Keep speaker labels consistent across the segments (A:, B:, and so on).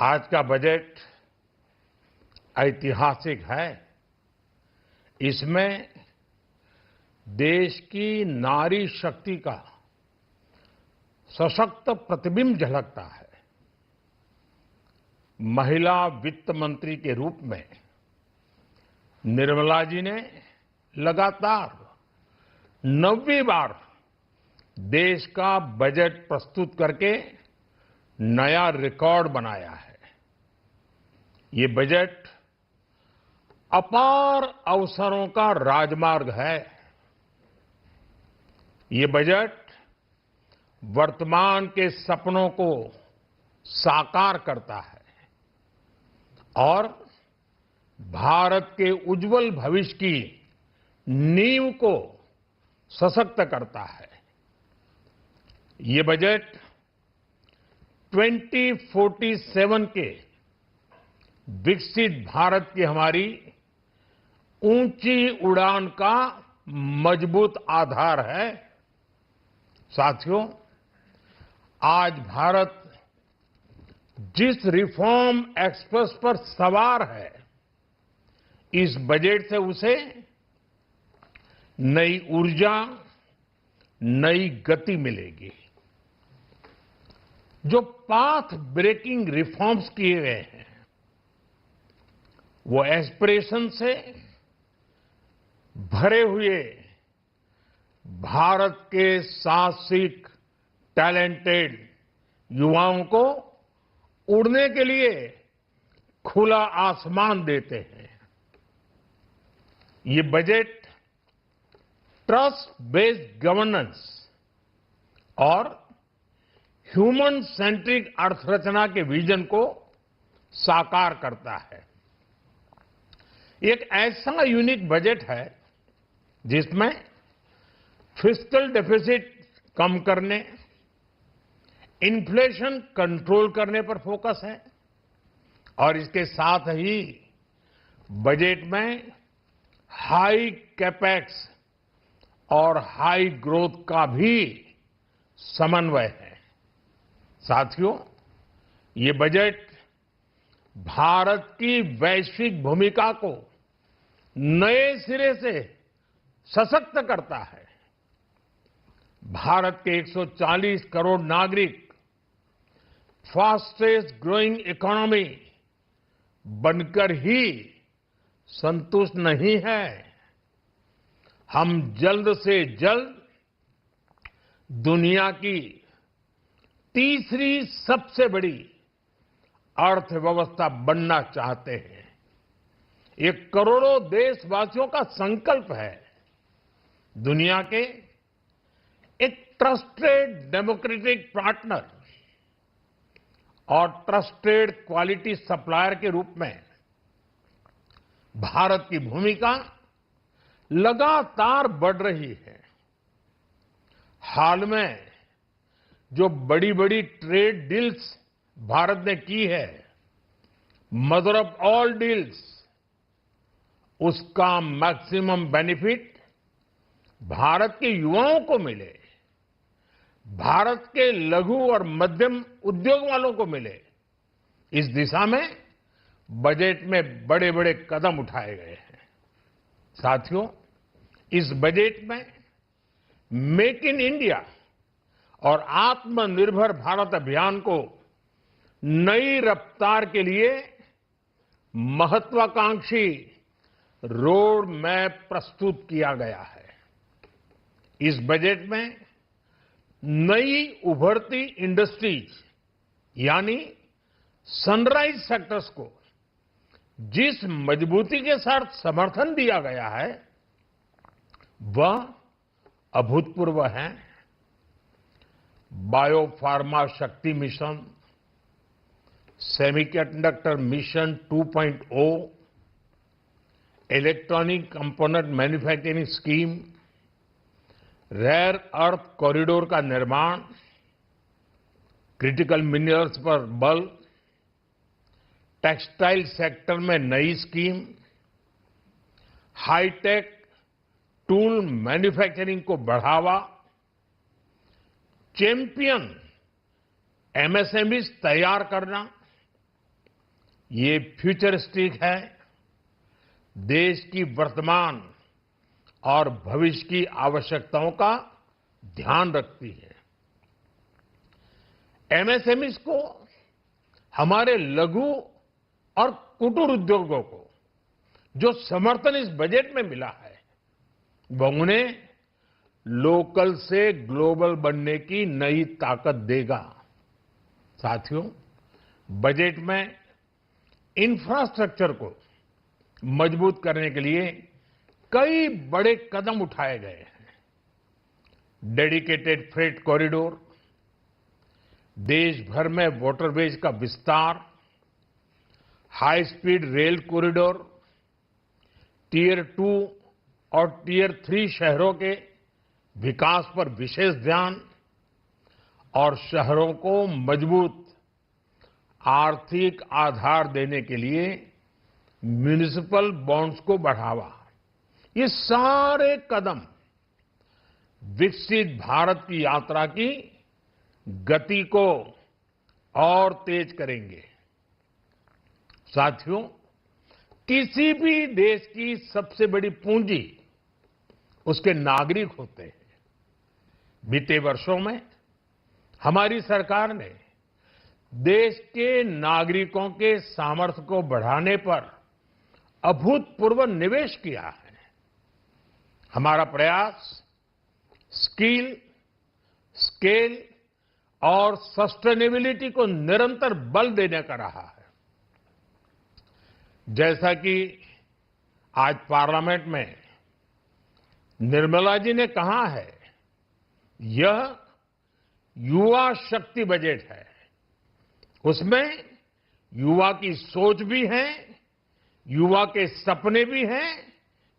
A: आज का बजट ऐतिहासिक है। इसमें देश की नारी शक्ति का सशक्त प्रतिबिंब झलकता है। महिला वित्त मंत्री के रूप में निर्मला जी ने लगातार 9वीं बार देश का बजट प्रस्तुत करके नया रिकॉर्ड बनाया है। ये बजट अपार अवसरों का राजमार्ग है। ये बजट वर्तमान के सपनों को साकार करता है और भारत के उज्जवल भविष्य की नींव को सशक्त करता है। ये बजट 2047 के विकसित भारत की हमारी ऊंची उड़ान का मजबूत आधार है। साथियों, आज भारत जिस रिफॉर्म एक्सप्रेस पर सवार है, इस बजट से उसे नई ऊर्जा, नई गति मिलेगी। जो पाथ ब्रेकिंग रिफॉर्म्स किए गए हैं, वो एस्पिरेशन से भरे हुए भारत के साहसिक, टैलेंटेड युवाओं को उड़ने के लिए खुला आसमान देते हैं। ये बजट ट्रस्ट बेस्ड गवर्नेंस और ह्यूमन सेंट्रिक अर्थरचना के विजन को साकार करता है। एक ऐसा यूनिक बजट है जिसमें फिस्कल डेफिसिट कम करने, इन्फ्लेशन कंट्रोल करने पर फोकस है और इसके साथ ही बजट में हाई कैपेक्स और हाई ग्रोथ का भी समन्वय है। साथियों, ये बजट भारत की वैश्विक भूमिका को नए सिरे से सशक्त करता है। भारत के 140 करोड़ नागरिक फास्टेस्ट ग्रोइंग इकोनॉमी बनकर ही संतुष्ट नहीं है। हम जल्द से जल्द दुनिया की तीसरी सबसे बड़ी अर्थव्यवस्था बनना चाहते हैं। ये करोड़ों देशवासियों का संकल्प है। दुनिया के एक ट्रस्टेड डेमोक्रेटिक पार्टनर और ट्रस्टेड क्वालिटी सप्लायर के रूप में भारत की भूमिका लगातार बढ़ रही है। हाल में जो बड़ी बड़ी ट्रेड डील्स भारत ने की है, मदर ऑफ ऑल डील्स, उसका मैक्सिमम बेनिफिट भारत के युवाओं को मिले, भारत के लघु और मध्यम उद्योग वालों को मिले। इस दिशा में बजट में बड़े बड़े कदम उठाए गए हैं। साथियों, इस बजट में मेक इन इंडिया और आत्मनिर्भर भारत अभियान को नई रफ्तार के लिए महत्वाकांक्षी रोड मैप प्रस्तुत किया गया है। इस बजट में नई उभरती इंडस्ट्रीज यानी सनराइज सेक्टर्स को जिस मजबूती के साथ समर्थन दिया गया है, वह अभूतपूर्व है। Biopharma Shakti mission, semiconductor mission 2.0, electronic component manufacturing scheme, rare earth corridor का निर्माण, क्रिटिकल मिनरल्स पर बल, टेक्सटाइल सेक्टर में नई स्कीम, हाईटेक टूल मैन्युफैक्चरिंग को बढ़ावा, चैंपियन एमएसएमईज तैयार करना, ये फ्यूचरिस्टिक है, देश की वर्तमान और भविष्य की आवश्यकताओं का ध्यान रखती है। एमएसएमईज को, हमारे लघु और कुटीर उद्योगों को जो समर्थन इस बजट में मिला है, वो उन्हें लोकल से ग्लोबल बनने की नई ताकत देगा। साथियों, बजट में इंफ्रास्ट्रक्चर को मजबूत करने के लिए कई बड़े कदम उठाए गए हैं। डेडिकेटेड फ्रेट कॉरिडोर, देश भर में वाटरवेज का विस्तार, high speed rail corridor, tier 2 और टियर 3 शहरों के विकास पर विशेष ध्यान और शहरों को मजबूत आर्थिक आधार देने के लिए म्युनिसिपल बॉन्ड्स को बढ़ावा। ये सारे कदम विकसित भारत की यात्रा की गति को और तेज करेंगे। साथियों, किसी भी देश की सबसे बड़ी पूंजी उसके नागरिक होते हैं। बीते वर्षों में हमारी सरकार ने देश के नागरिकों के सामर्थ्य को बढ़ाने पर अभूतपूर्व निवेश किया है। हमारा प्रयास स्किल, स्केल और सस्टेनेबिलिटी को निरंतर बल देने का रहा है। जैसा कि आज पार्लियामेंट में निर्मला जी ने कहा है, यह युवा शक्ति बजट है। उसमें युवा की सोच भी है, युवा के सपने भी हैं,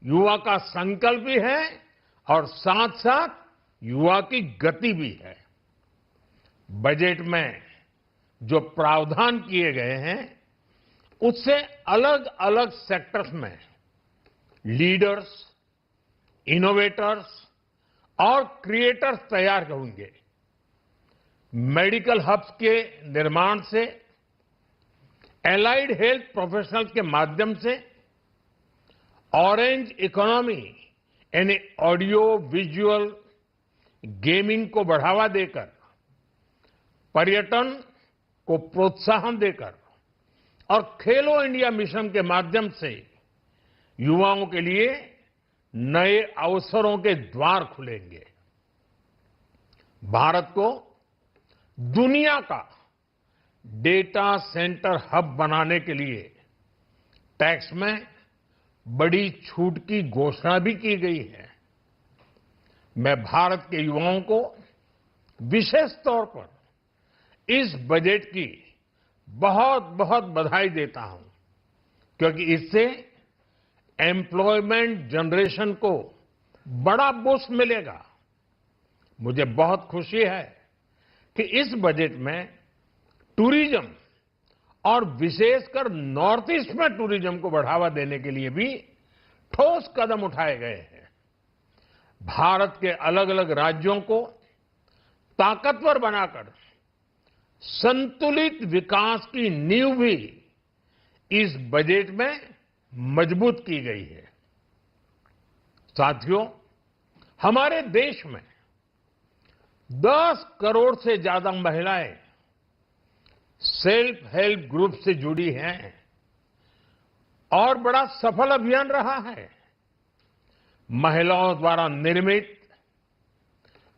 A: युवा का संकल्प भी है और साथ साथ युवा की गति भी है। बजट में जो प्रावधान किए गए हैं, उससे अलग अलग सेक्टर्स में लीडर्स, इनोवेटर्स और क्रिएटर्स तैयार होंगे। मेडिकल हब्स के निर्माण से, एलाइड हेल्थ प्रोफेशनल्स के माध्यम से, ऑरेंज इकोनॉमी यानी ऑडियो विजुअल गेमिंग को बढ़ावा देकर, पर्यटन को प्रोत्साहन देकर और खेलो इंडिया मिशन के माध्यम से युवाओं के लिए नए अवसरों के द्वार खुलेंगे। भारत को दुनिया का डेटा सेंटर हब बनाने के लिए टैक्स में बड़ी छूट की घोषणा भी की गई है। मैं भारत के युवाओं को विशेष तौर पर इस बजट की बहुत बहुत बधाई देता हूं, क्योंकि इससे एम्प्लॉयमेंट जनरेशन को बड़ा बूस्ट मिलेगा। मुझे बहुत खुशी है कि इस बजट में टूरिज्म और विशेषकर नॉर्थ ईस्ट में टूरिज्म को बढ़ावा देने के लिए भी ठोस कदम उठाए गए हैं। भारत के अलग अलग राज्यों को ताकतवर बनाकर संतुलित विकास की नींव भी इस बजट में मजबूत की गई है। साथियों, हमारे देश में 10 करोड़ से ज्यादा महिलाएं सेल्फ हेल्प ग्रुप से जुड़ी हैं और बड़ा सफल अभियान रहा है। महिलाओं द्वारा निर्मित,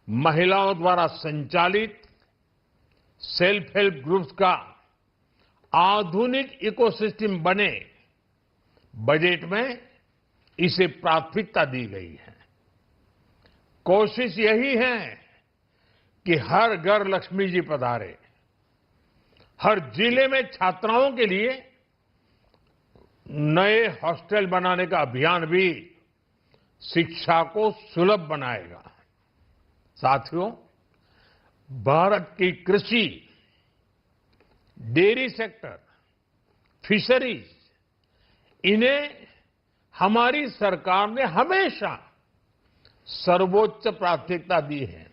A: महिलाओं द्वारा संचालित सेल्फ हेल्प ग्रुप्स का आधुनिक इकोसिस्टम बने, बजट में इसे प्राथमिकता दी गई है। कोशिश यही है कि हर घर लक्ष्मी जी पधारे। हर जिले में छात्राओं के लिए नए हॉस्टल बनाने का अभियान भी शिक्षा को सुलभ बनाएगा। साथियों, भारत की कृषि, डेयरी सेक्टर, फिशरीज, इन्हें हमारी सरकार ने हमेशा सर्वोच्च प्राथमिकता दी है।